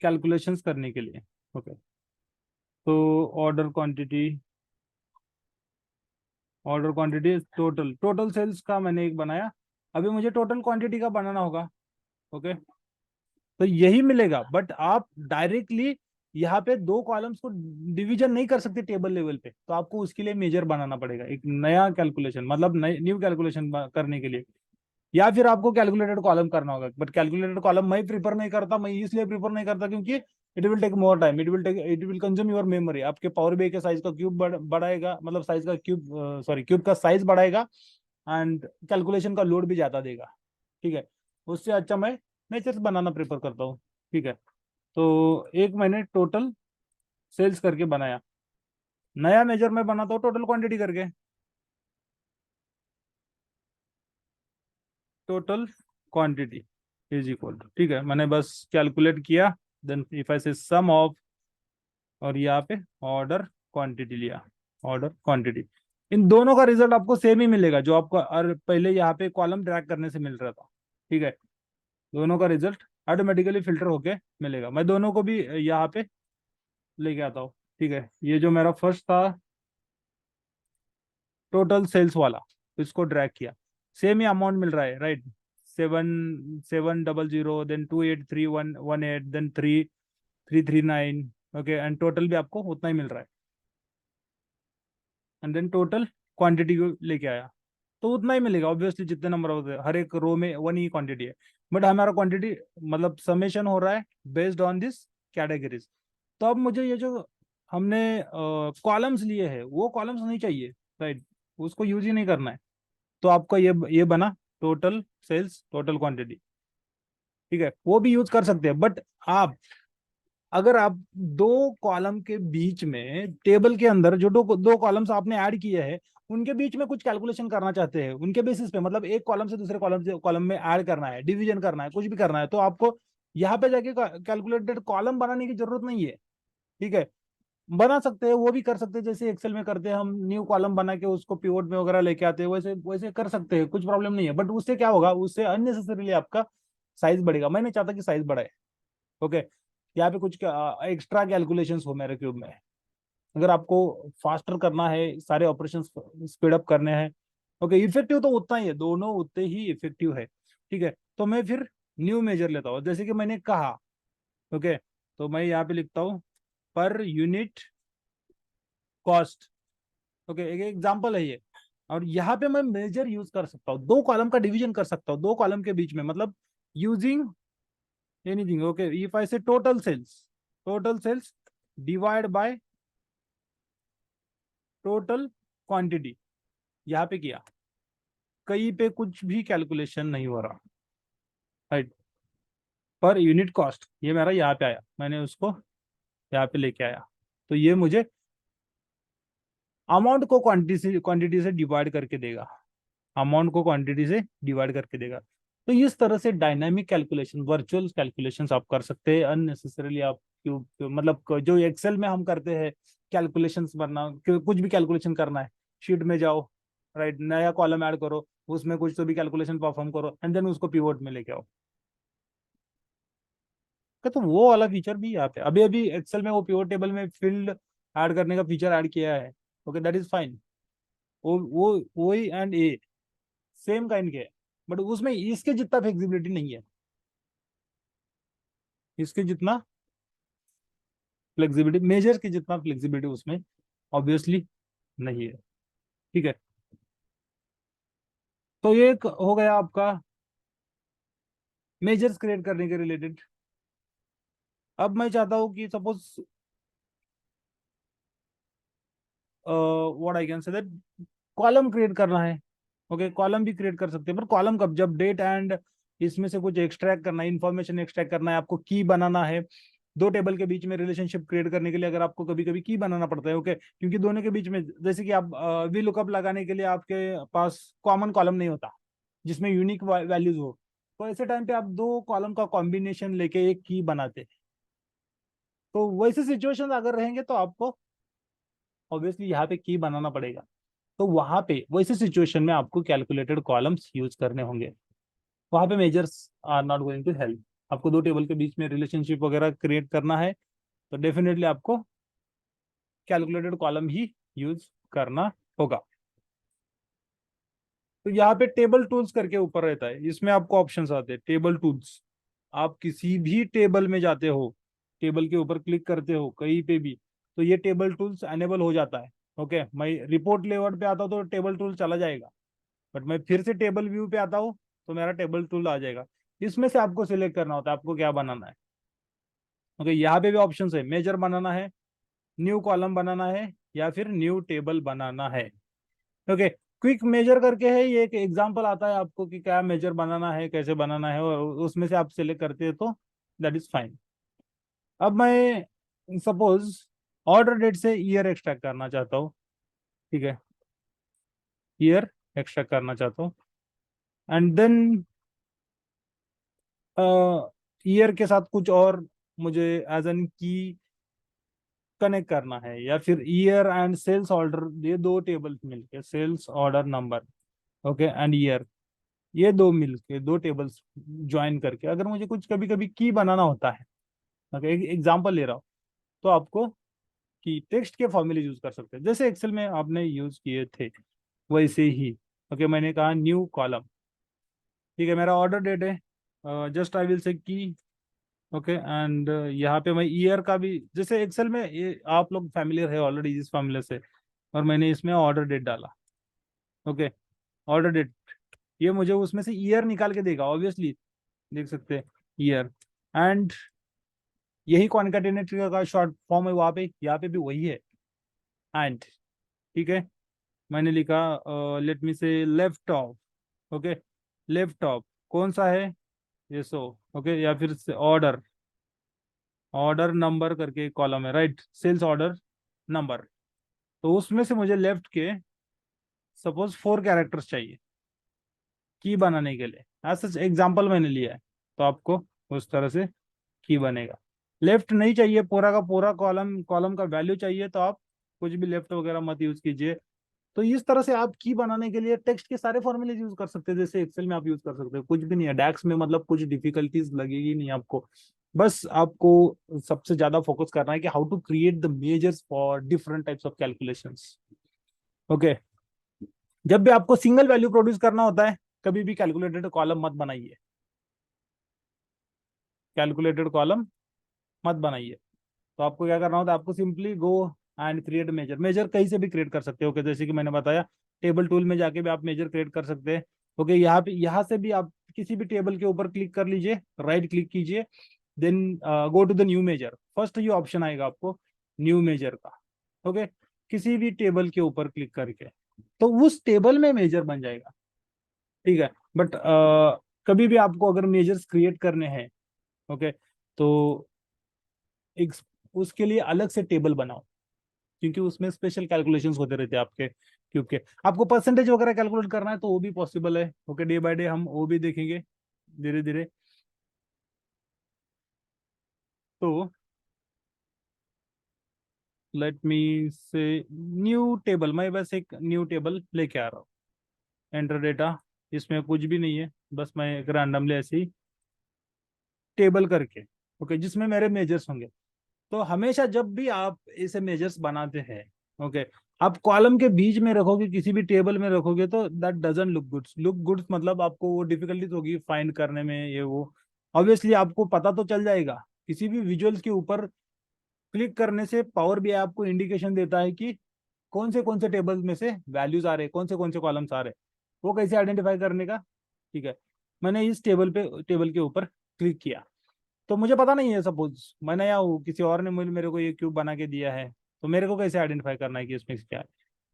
A: कैलकुलेशंस करने के लिए। ओके, तो order quantity order quantity total, total sales का मैंने एक बनाया, अभी मुझे टोटल क्वांटिटी का बनाना होगा। ओके, तो यही मिलेगा, बट आप डायरेक्टली यहाँ पे दो कॉलम्स को डिवीजन नहीं कर सकते टेबल लेवल पे, तो आपको उसके लिए मेजर बनाना पड़ेगा, एक नया कैलकुलेशन, मतलब न्यू कैलकुलेशन करने के लिए, या फिर आपको कैलकुलेटेड कॉलम करना होगा। बट कैलकुलेटेड कॉलम मैं प्रीफर नहीं करता, मैं इसलिए प्रीफर नहीं करता क्योंकि it will take more time, it will consume your memory, आपके पावर बीआई के साइज का क्यूब बढ़ाएगा, मतलब साइज का क्यूब, सॉरी क्यूब का साइज बढ़ाएगा, एंड कैलकुलेशन का लोड भी ज्यादा देगा। ठीक है, उससे अच्छा मैं नेचर्स बनाना प्रेफर करता हूँ। ठीक है, तो एक मैंने टोटल सेल्स करके बनाया, नया मेजर मैं बनाता हूँ टोटल क्वांटिटी करके, total quantity is equal to, ठीक है, मैंने बस कैलकुलेट किया, देन इफ आई से सम ऑफ, और यहाँ पे ऑर्डर क्वांटिटी लिया, ऑर्डर क्वांटिटी, इन दोनों का रिजल्ट आपको सेम ही मिलेगा जो आपको और पहले यहाँ पे कॉलम ड्रैग करने से मिल रहा था। ठीक है, दोनों का रिजल्ट ऑटोमेटिकली फिल्टर होके मिलेगा। मैं दोनों को भी यहाँ पे लेके आता हूँ। ठीक है, ये जो मेरा फर्स्ट था टोटल सेल्स वाला, इसको ड्रैग किया, सेम ही अमाउंट मिल रहा है, right, 7,700, then 2,831,18, then 3,339, okay, and total भी आपको उतना ही मिल रहा है, एंड देन टोटल क्वांटिटी को लेके आया, तो उतना ही मिलेगा ऑब्वियसली, जितने नंबर होते हैं हर एक रो में वन ही क्वांटिटी है, बट हमारा क्वांटिटी मतलब समेशन हो रहा है बेस्ड ऑन दिस कैटेगरीज। तो अब मुझे ये जो हमने कॉलम्स लिए हैं वो कॉलम्स नहीं चाहिए, राइट, उसको यूज ही नहीं करना है, तो आपका ये बना टोटल सेल्स टोटल क्वांटिटी। ठीक है, वो भी यूज कर सकते हैं, बट आप अगर आप दो कॉलम के बीच में टेबल के अंदर जो दो दो कॉलम्स आपने ऐड किए हैं उनके बीच में कुछ कैलकुलेशन करना चाहते हैं, उनके बेसिस पे, मतलब एक कॉलम से दूसरे कॉलम में ऐड करना है, डिवीजन करना है, कुछ भी करना है, तो आपको यहाँ पे जाके कैलकुलेटेड कॉलम बनाने की जरूरत नहीं है। ठीक है, बना सकते हैं, वो भी कर सकते हैं, जैसे एक्सेल में करते हैं हम, न्यू कॉलम बना के उसको पिवोट में वगैरह लेके आते हैं, वैसे वैसे कर सकते हैं, कुछ प्रॉब्लम नहीं है, बट उससे क्या होगा, उससे अननेसेसरीली आपका साइज बढ़ेगा, मैं नहीं चाहता कि साइज बढ़े। ओके, यहाँ पे कुछ एक्स्ट्रा कैलकुलेशंस हो मेरे क्यूब में, अगर आपको फास्टर करना है, सारे ऑपरेशन स्पीड अप करने हैं, ओके, इफेक्टिव तो उतना ही है, दोनों उतने ही इफेक्टिव है। ठीक है, तो मैं फिर न्यू मेजर लेता हूँ, जैसे कि मैंने कहा, ओके, तो मैं यहाँ पे लिखता हूँ पर यूनिट कॉस्ट। ओके, एक एग्जांपल है ये, और यहाँ पे मैं मेजर यूज कर सकता हूँ, दो कॉलम का डिवीजन कर सकता हूँ, दो कॉलम के बीच में, मतलब using anything. Okay, if I say total sales divide by total quantity, यहाँ पे किया, कहीं पे कुछ भी कैलकुलेशन नहीं हो रहा, राइट, पर यूनिट कॉस्ट ये मेरा यहाँ पे आया, मैंने उसको यहाँ पे लेके आया, तो ये मुझे अमाउंट को क्वांटिटी से डिवाइड करके देगा, अमाउंट को क्वांटिटी से डिवाइड करके देगा। तो इस तरह से डायनामिक कैलकुलेशन, वर्चुअल कैलकुलेशंस आप कर सकते हैं अननेसेसरली। आप मतलब जो एक्सेल में हम करते हैं कैलकुलेशंस बनना, कुछ भी कैलकुलेशन करना है, शीट में जाओ, राइट, नया कॉलम ऐड करो, उसमें कुछ तो भी कैलकुलेशन परफॉर्म करो, एंड देन उसको पिवोट में लेके आओ। तो वो वाला फीचर भी यहाँ पे अभी अभी एक्सेल में वो पिवोट टेबल में फील्ड ऐड करने का फीचर ऐड किया है। ओके, दैट इज फाइन, वो वही एंड ए सेम काइंड के है, बट उसमें इसके जितना फ्लेक्सिबिलिटी नहीं है, इसके जितना फ्लेक्सिबिलिटी, मेजर की जितना फ्लेक्सिबिलिटी उसमें ऑब्वियसली नहीं है। ठीक है, तो ये एक हो गया आपका मेजर्स क्रिएट करने के रिलेटेड। अब मैं चाहता हूँ कि suppose what I can say that column create करना है। ओके, कॉलम भी क्रिएट कर सकते हैं, पर कॉलम कब, जब डेट एंड इसमें से कुछ एक्सट्रैक्ट करना है, इंफॉर्मेशन एक्सट्रैक्ट करना है, आपको की बनाना है, दो टेबल के बीच में रिलेशनशिप क्रिएट करने के लिए अगर आपको कभी कभी की बनाना पड़ता है। ओके, क्योंकि दोनों के बीच में जैसे कि आप वी लुकअप लगाने के लिए आपके पास कॉमन कॉलम नहीं होता जिसमें यूनिक वैल्यूज हो, तो ऐसे टाइम पे आप दो कॉलम का कॉम्बिनेशन लेके एक की बनाते हैं। तो वैसे सिचुएशन अगर रहेंगे तो आपको ऑब्वियसली यहाँ पे की बनाना पड़ेगा, तो वहां पे वैसे सिचुएशन में आपको कैलकुलेटेड कॉलम्स यूज करने होंगे, वहां पे measures are not going to help. आपको दो टेबल के बीच में रिलेशनशिप वगैरह क्रिएट करना है तो डेफिनेटली आपको कैलकुलेटेड कॉलम ही यूज करना होगा। तो यहाँ पे टेबल टूल्स करके ऊपर रहता है, इसमें आपको ऑप्शंस आते हैं टेबल टूल्स। आप किसी भी टेबल में जाते हो, टेबल के ऊपर क्लिक करते हो कहीं पे भी, तो ये टेबल टूल्स एनेबल हो जाता है। ओके, मैं रिपोर्ट लेआउट पे आता हूँ तो टेबल टूल चला जाएगा, बट मैं फिर से टेबल व्यू पे आता हूँ तो मेरा टेबल टूल आ जाएगा। इसमें से आपको सिलेक्ट करना होता है आपको क्या बनाना है। ओके, यहाँ पे भी ऑप्शन है, मेजर बनाना है, न्यू कॉलम बनाना है, या फिर न्यू टेबल बनाना है। ओके, क्विक मेजर करके है, ये एक एग्जांपल आता है आपको कि क्या मेजर बनाना है, कैसे बनाना है, और उसमें से आप सिलेक्ट करते हैं तो दैट इज फाइन। अब मैं सपोज ऑर्डर डेट से ईयर एक्सट्रैक्ट करना चाहता हूँ। ठीक है, ईयर एक्सट्रैक्ट करना चाहता हूँ, एंड देन ईयर के साथ कुछ और मुझे एज एन की कनेक्ट करना है, या फिर ईयर एंड सेल्स ऑर्डर, ये दो टेबल मिलके sales order number, okay, and year, ये दो मिलके दो टेबल्स ज्वाइन करके अगर मुझे कुछ कभी कभी की बनाना होता है, ओके, एक एग्जांपल ले रहा हूँ, तो आपको की टेक्स्ट के फॉर्मूले यूज कर सकते हैं जैसे एक्सेल में आपने यूज किए थे वैसे ही। ओके, मैंने कहा न्यू कॉलम, ठीक है, मेरा ऑर्डर डेट है, जस्ट आई विल से की, ओके, एंड यहाँ पे मैं ईयर का भी, जैसे एक्सेल में ये आप लोग फैमिलियर है ऑलरेडी इस फॉर्मूले से, और मैंने इसमें ऑर्डर डेट डाला। ओके, ऑर्डर डेट, ये मुझे उसमें से ईयर निकाल के देगा ऑब्वियसली, देख सकते हैं ईयर, एंड यही कॉन्केटेनेट का शॉर्ट फॉर्म है, वहाँ पे यहाँ पे भी वही है, एंड, ठीक है, मैंने लिखा लेट मी से left of. Okay, left of कौन सा है, ये सो, ओके, या फिर से ऑर्डर, ऑर्डर नंबर करके कॉलम है, राइट, सेल्स ऑर्डर नंबर, तो उसमें से मुझे लेफ्ट के सपोज 4 कैरेक्टर्स चाहिए की बनाने के लिए, ऐसा एग्जांपल मैंने लिया है, तो आपको उस तरह से की बनेगा। लेफ्ट नहीं चाहिए, पूरा का पूरा कॉलम कॉलम का वैल्यू चाहिए, तो आप कुछ भी लेफ्ट वगैरह मत यूज कीजिए। तो इस तरह से आप की बनाने के लिए टेक्स्ट के सारे फॉर्मूले यूज कर सकते हैं, जैसे एक्सेल में आप यूज कर सकते हो, कुछ भी नहीं है डैक्स में, मतलब कुछ डिफिकल्टीज लगेगी नहीं आपको। बस आपको सबसे ज्यादा फोकस करना है कि how to create the measures for different types of calculations. Okay, जब भी आपको सिंगल वैल्यू प्रोड्यूस करना होता है, कभी भी कैलकुलेटेड कॉलम मत बनाइए, कैलकुलेटेड कॉलम मत बनाइए। तो आपको क्या करना होता है, आपको simply go and create measure, measure कहीं से भी क्रिएट कर सकते हो। ओके, जैसे कि मैंने बताया टेबल टूल में जाके भी आप मेजर क्रिएट कर सकते हैं। ओके, यहाँ पे यहाँ से भी आप किसी भी टेबल के ऊपर क्लिक कर लीजिए, राइट क्लिक कीजिए, then go to the new measure, first ये ऑप्शन आएगा आपको न्यू मेजर का। ओके, किसी भी टेबल के ऊपर क्लिक करके तो उस टेबल में मेजर बन जाएगा। ठीक है, बट कभी भी आपको अगर मेजर्स क्रिएट करने हैं, ओके, तो एक उसके लिए अलग से टेबल बनाओ, क्योंकि उसमें स्पेशल कैलकुलेशंस होते रहते हैं आपके क्यूब के। आपको परसेंटेज वगैरह कैलकुलेट करना है तो वो भी पॉसिबल है। ओके, डे बाय डे हम वो भी देखेंगे धीरे धीरे। तो लेट मी से न्यू टेबल, मैं बस एक न्यू टेबल लेके आ रहा हूँ, एंटर डेटा, इसमें कुछ भी नहीं है, बस मैं एक रैंडमली ऐसे ही टेबल करके, ओके, जिसमें मेरे मेजर्स होंगे। तो हमेशा जब भी आप ऐसे मेजर्स बनाते हैं, ओके, आप कॉलम के बीच में रखोगे, किसी भी टेबल में रखोगे, तो that doesn't look good, look good मतलब आपको वो डिफिकल्टीज होगी फाइंड करने में, ये वो। ऑब्वियसली आपको पता तो चल जाएगा, किसी भी विजुअल्स के ऊपर क्लिक करने से पावर भी आपको इंडिकेशन देता है कि कौन से टेबल में से वैल्यूज आ रहे हैं, कौन से कॉलम्स आ रहे हैं, वो कैसे आइडेंटिफाई करने का। ठीक है, मैंने इस टेबल के ऊपर क्लिक किया, तो मुझे पता नहीं है, सपोज मैं नया हूँ, किसी और ने मुझे मेरे को ये क्यूब बना के दिया है, तो मेरे को कैसे आइडेंटिफाई करना है कि इसमें क्या है।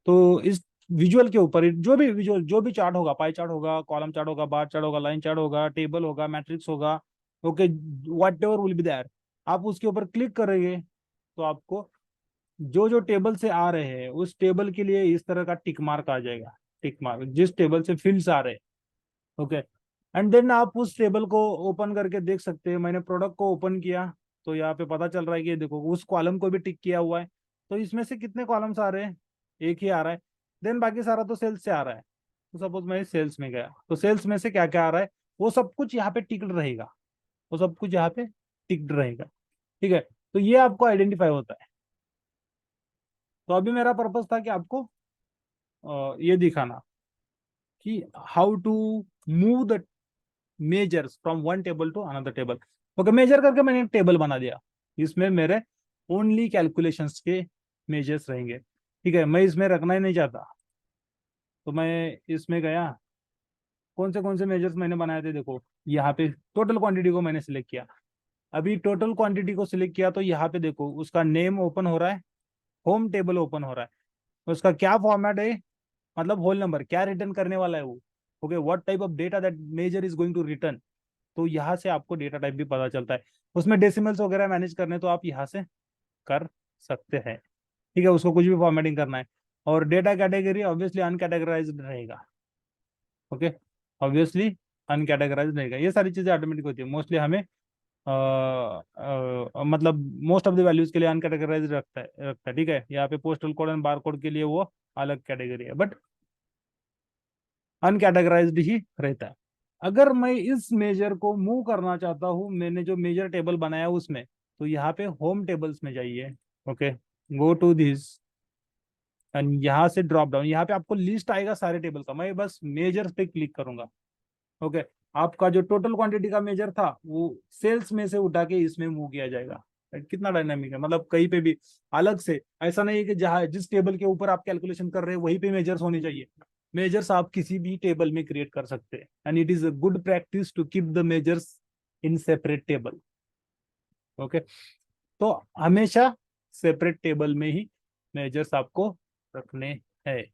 A: तो इस विजुअल के ऊपर जो भी विजुअल, जो भी चार्ट होगा, पाई चार्ट होगा, कॉलम चार्ट होगा, बार चार्ट होगा, लाइन चार्ट होगा, टेबल होगा, मैट्रिक्स होगा, okay, whatever will be there, आप उसके ऊपर क्लिक करेंगे तो आपको जो जो टेबल से आ रहे हैं उस टेबल के लिए इस तरह का टिक मार्क आ जाएगा, टिक मार्क जिस टेबल से फील्ड्स आ रहे हैं। ओके, एंड देन आप उस टेबल को ओपन करके देख सकते हैं, मैंने प्रोडक्ट को ओपन किया तो यहाँ पे पता चल रहा है कि देखो उस कॉलम को भी टिक किया हुआ है, तो इसमें से कितने कॉलम्स आ रहे हैं, एक ही आ रहा है, देन बाकी सारा तो सेल्स से आ रहा है। तो सपोज मैं सेल्स में गया तो सेल्स में से क्या क्या आ रहा है, वो सब कुछ यहाँ पे टिक्ड रहेगा, वो सब कुछ यहाँ पे टिक्ड रहेगा। ठीक है, तो ये आपको आइडेंटिफाई होता है। तो अभी मेरा पर्पस था कि आपको ये दिखाना कि how to move the measures from one table to another table. Okay, measure करके मैंने एक टेबल बना दिया, इसमें मेरे ओनली कैलकुलेशंस के मेजर्स रहेंगे। ठीक है, मैं इसमें रखना ही नहीं चाहता, तो मैं इसमें गया, कौन से मेजर्स मैंने बनाए थे, देखो यहाँ पे टोटल क्वांटिटी को मैंने सिलेक्ट किया। अभी टोटल क्वांटिटी को सिलेक्ट किया तो यहाँ पे देखो उसका नेम ओपन हो रहा है, होम टेबल ओपन हो रहा है, उसका क्या फॉर्मेट है, मतलब होल नंबर क्या रिटर्न करने वाला है वो। Okay, what type of data that measure is going to return. तो यहाँ से आपको डेटा टाइप भी पता चलता है। उसमें डेसिमल्स वगैरह मैनेज करने तो आप यहाँ से कर सकते हैं। ठीक है, उसको कुछ भी फॉर्मेटिंग करना है। और डेटा कैटेगरी ऑब्वियसली अनकैटेगराइज्ड रहेगा। ओके, ऑब्वियसली अनकैटेगराइज्ड रहेगा। ये सारी चीजें ऑटोमेटिक होती है, मोस्टली हमें मतलब मोस्ट ऑफ द वैल्यूज के लिए अनकैटेगराइज्ड रखता है। ठीक है, यहाँ पे postal code and bar code के लिए वो अलग कैटेगरी है, बट अनकैटेगराइज्ड ही रहता है। अगर मैं इस मेजर को मूव करना चाहता हूँ, मैंने जो मेजर टेबल बनाया उसमें, तो यहाँ पे होम टेबल्स में जाइए। Okay, go to this and यहाँ से ड्रॉप डाउन, यहाँ पे आपको लिस्ट आएगा सारे टेबल का, मैं बस मेजर पे क्लिक करूंगा। ओके, आपका जो टोटल क्वांटिटी का मेजर था वो सेल्स में से उठा के इसमें मूव किया जाएगा। कितना डायनामिक है, मतलब कहीं पे भी अलग से, ऐसा नहीं है कि जहां जिस टेबल के ऊपर आप कैलकुलेशन कर रहे हैं वहीं पे मेजर्स होने चाहिए। मेजर्स आप किसी भी टेबल में क्रिएट कर सकते हैं, and it is a good practice to keep the measures in separate table. Okay, तो हमेशा सेपरेट टेबल में ही मेजर्स आपको रखने हैं।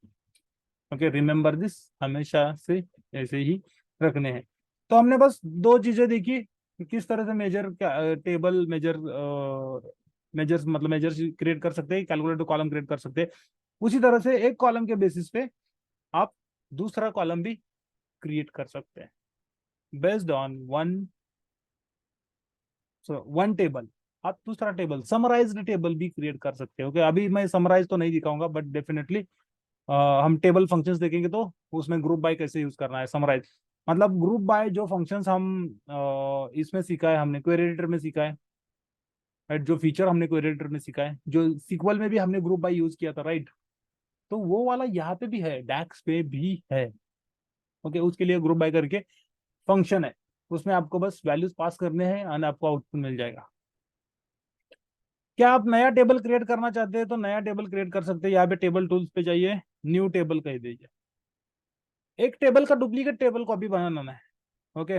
A: ओके, रिमेंबर दिस, हमेशा से ऐसे ही रखने हैं। तो हमने बस दो चीजें देखी कि किस तरह से मेजर टेबल मेजर मेजर्स मतलब मेजर्स क्रिएट कर सकते हैं, कैलकुलेटर कॉलम क्रिएट कर सकते हैं। उसी तरह से एक कॉलम के बेसिस पे आप दूसरा कॉलम भी क्रिएट कर सकते हैं, बेस्ड ऑन वन टेबल। आप दूसरा टेबल समराइज्ड टेबल भी क्रिएट कर सकते हो। ओके, अभी मैं समराइज तो नहीं दिखाऊंगा, बट डेफिनेटली हम टेबल फंक्शंस देखेंगे तो उसमें ग्रुप बाय कैसे यूज करना है, समराइज मतलब ग्रुप बाय जो फंक्शंस हम इसमें सीखा है, हमने क्वेरी एडिटर में सीखा है, राइट, जो फीचर हमने क्वेरी एडिटर में सीखा है, जो सीक्वल में भी हमने ग्रुप बाय यूज किया था, राइट, तो वो वाला यहाँ पे भी है, डैक्स पे भी है। ओके, उसके लिए ग्रुप बाय करके फंक्शन है, उसमें आपको बस वैल्यूज पास करने हैं और आपको आउटपुट मिल जाएगा। क्या आप नया टेबल क्रिएट करना चाहते हैं तो नया टेबल क्रिएट कर सकते हैं, यहाँ पे टेबल टूल्स पे जाइए, न्यू टेबल कह दीजिए। एक टेबल का डुप्लीकेट टेबल कॉपी बनाना है। ओके,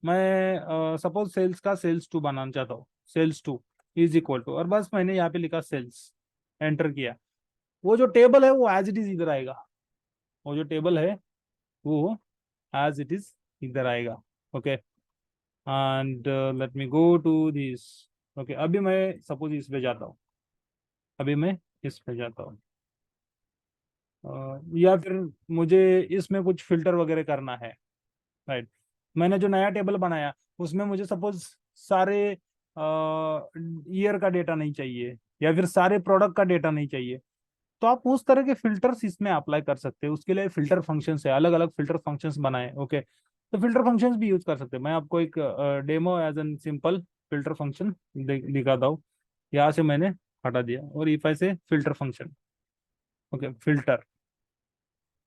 A: मैं सपोज सेल्स का सेल्स टू बनाना चाहता हूँ, sales two is equal to, और बस मैंने यहाँ पे लिखा सेल्स, एंटर किया। वो जो टेबल है वो एज इट इज इधर आएगा, वो जो टेबल है वो एज इट इज इधर आएगा। Okay, and let me go to this. Okay, अभी मैं सपोज इस पे जाता हूँ, अभी मैं इस पे जाता हूँ, या फिर मुझे इसमें कुछ फिल्टर वगैरह करना है, राइट। मैंने जो नया टेबल बनाया उसमें मुझे सपोज सारे ईयर का डेटा नहीं चाहिए, या फिर सारे प्रोडक्ट का डेटा नहीं चाहिए, तो आप उस तरह के फिल्टर्स इसमें अप्लाई कर सकते हैं। उसके लिए फिल्टर फंक्शंस है, अलग अलग फिल्टर फंक्शंस बनाए। ओके, तो फिल्टर फंक्शंस भी यूज कर सकते हैं। मैं आपको एक demo as an simple filter function दिखाता हूँ। यहाँ से मैंने हटा दिया और इफ आई से फिल्टर फंक्शन, ओके, फिल्टर,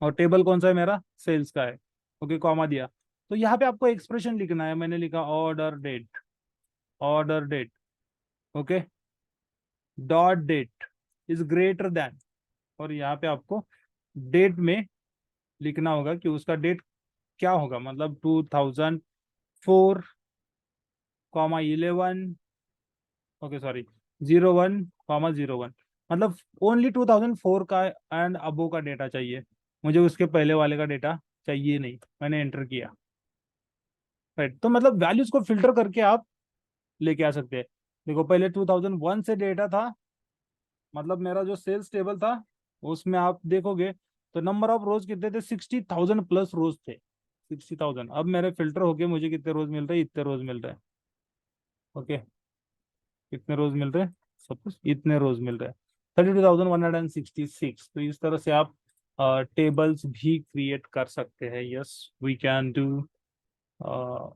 A: और टेबल कौन सा है मेरा, सेल्स का है। ओके, कॉमा दिया, तो यहाँ पे आपको एक्सप्रेशन लिखना है। मैंने लिखा order date, order date, okay, dot date is greater than, और यहाँ पे आपको डेट में लिखना होगा कि उसका डेट क्या होगा, मतलब 2004 11, ओके सॉरी 01 01, मतलब ओनली 2004 का एंड अबो का डेटा चाहिए मुझे, उसके पहले वाले का डेटा चाहिए नहीं। मैंने एंटर किया, राइट। तो मतलब वैल्यूज को फिल्टर करके आप लेके आ सकते हैं। देखो पहले 2001 से डेटा था, मतलब मेरा जो सेल्स टेबल था उसमें आप देखोगे तो नंबर ऑफ रोज कितने थे, 60,000 प्लस रोज थे, 60,000। अब मेरे फिल्टर होके मुझे कितने रोज मिल रहे हैं, इतने रोज मिल रहे हैं। ओके, कितने रोज मिल रहे हैं, सपोज इतने रोज मिल रहे हैं, 32,166। तो इस तरह से आप टेबल्स भी क्रिएट कर सकते हैं। Yes, we can do,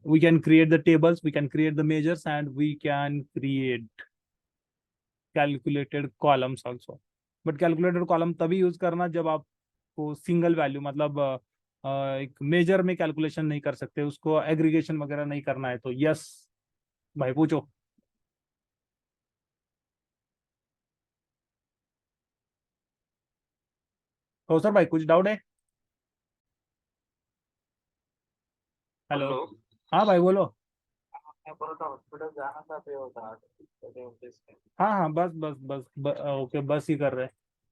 A: we can create the tables, we can create the measures, and we can create calculated columns also। But calculated column तभी यूज करना जब आपको सिंगल वैल्यू, मतलब एक मेजर में कैलकुलेशन नहीं कर सकते, उसको एग्रीगेशन वगैरह नहीं करना है, तो यस भाई पूछो। तो सर भाई कुछ डाउट है? हेलो।
B: हेलो।
A: हाँ भाई बोलो।
B: मैं बोल रहा हॉस्पिटल जाना था पे होता है।
A: हाँ हाँ बस बस बस ओके बस ही कर रहे हैं।